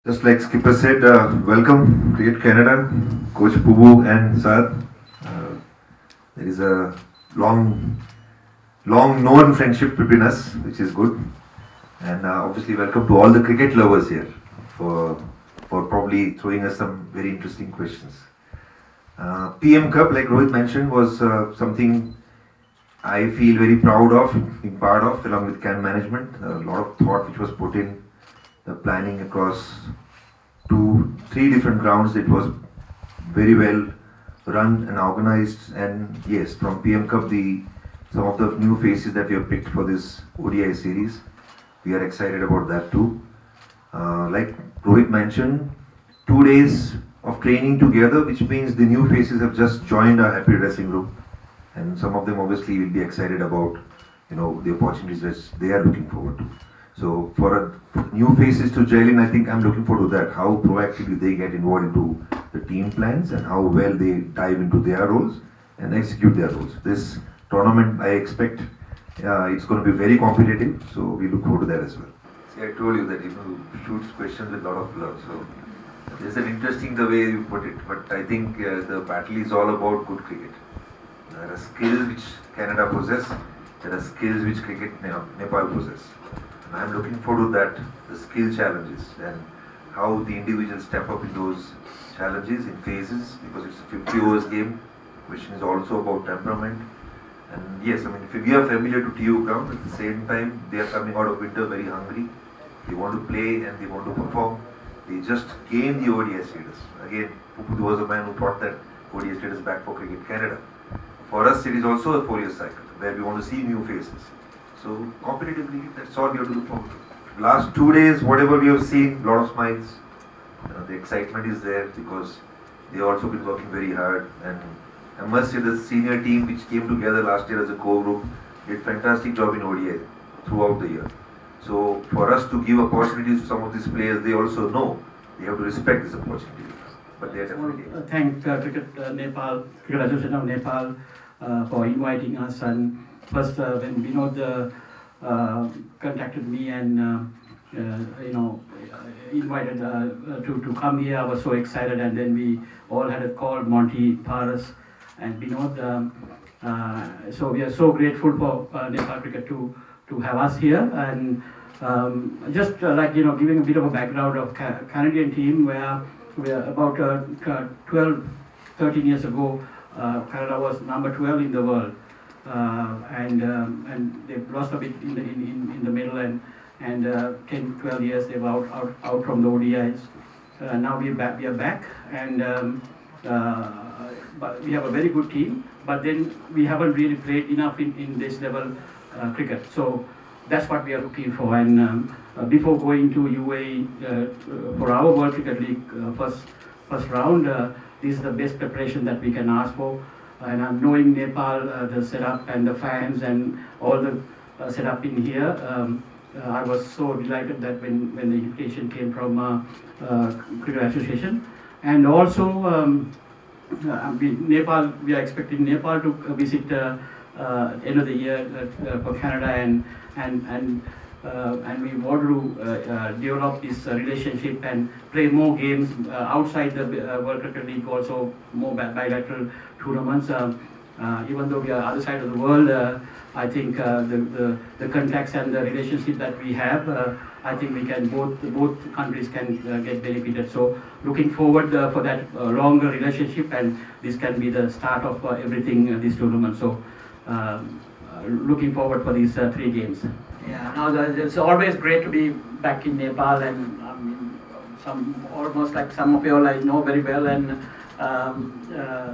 Just like Skipper said, welcome Cricket Canada, Coach Pubu and Saad. There is a long known friendship between us, which is good. And obviously welcome to all the cricket lovers here for probably throwing us some very interesting questions. PM Cup, like Rohit mentioned, was something I feel very proud of, being part of, along with CAN management. A lot of thought which was put in the planning across 3 different grounds. It was very well run and organized, and yes, from PM Cup, some of the new faces that we have picked for this ODI series, we are excited about that too. Like Rohit mentioned, 2 days of training together, which means the new faces have just joined our happy dressing room, and some of them obviously will be excited about the opportunities that they are looking forward to. So for new faces to gel in, I think I'm looking forward to that, how proactively they get involved into the team plans and how well they dive into their roles and execute their roles. This tournament, I expect it's going to be very competitive, so we look forward to that as well. See, I told you that shoots questions with a lot of love, so it's an interesting the way you put it, but I think the battle is all about good cricket. There are skills which Canada possess, there are skills which Nepal possess. And I'm looking forward to that, the skill challenges and how the individuals step up in those challenges in phases, because it's a 50 overs game, which is also about temperament. And yes, I mean, if we are familiar to TU ground, at the same time, they are coming out of winter very hungry. They want to play and they want to perform. They just gained the ODI status. Again, Pupu was a man who brought that ODI status back for Cricket Canada. For us, it is also a 4-year cycle where we want to see new faces. So competitively, that's all we have to look forward to. Last 2 days, whatever we have seen, lot of smiles. The excitement is there because they also been working very hard. And I must say the senior team which came together last year as a core group did fantastic job in ODI throughout the year. So for us to give opportunities to some of these players, they also know they have to respect this opportunity. But they are definitely. Thank Nepal, Cricket Association of Nepal for inviting us. And first, when Vinod contacted me and invited to come here, I was so excited. And then we all had a call, Monty, Paras, and Vinod. So we are so grateful for Nepal Cricket to have us here. And just giving a bit of a background of Canadian team, where about 12, 13 years ago, Canada was number 12 in the world. And they've lost a bit in the middle, and 10, 12 years they've out from the ODIs. Now we are back, and but we have a very good team, but then we haven't really played enough in this level cricket. So that's what we are looking for. And before going to UAE for our World Cricket League first round, this is the best preparation that we can ask for. And I'm knowing Nepal, the setup and the fans and all the setup in here. I was so delighted that when the invitation came from Cricket Association. And also Nepal, we are expecting Nepal to visit end of the year for Canada, and we want to develop this relationship and play more games outside the World Cricket League, also more bilateral tournaments. Even though we are other side of the world, I think the contacts and the relationship that we have, I think we can both countries can get benefited. So looking forward for that longer relationship, and this can be the start of everything this tournament. So looking forward for these 3 games. Yeah, no, it's always great to be back in Nepal, and almost like some of you all I know very well, and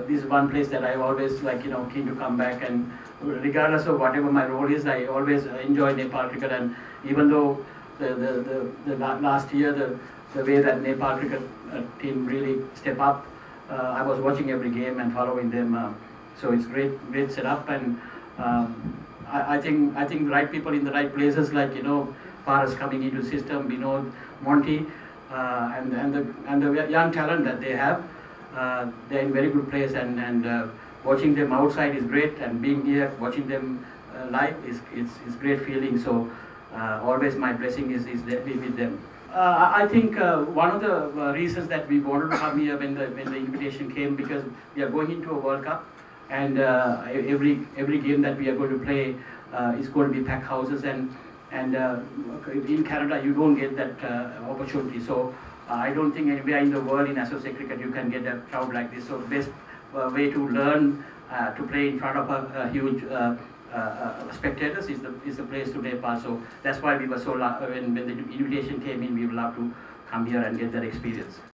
this is one place that I always keen to come back, and regardless of whatever my role is, I always enjoy Nepal cricket. And even though the last year the way that Nepal cricket team really step up, I was watching every game and following them. So it's great setup, and I think right people in the right places, like Paras coming into the system, Vinod, Monty, and the young talent that they have, they're in very good place, and watching them outside is great, and being here watching them live is great feeling. So always my blessing is with them. I think one of the reasons that we wanted to come here when the invitation came, because we are going into a World Cup, and every game that we are going to play is going to be packed houses, and in Canada you don't get that opportunity. So I don't think anywhere in the world in associate cricket you can get a crowd like this. So the best way to learn to play in front of a huge spectators is the place to Nepal. So that's why we were so when the invitation came in, we would love to come here and get that experience.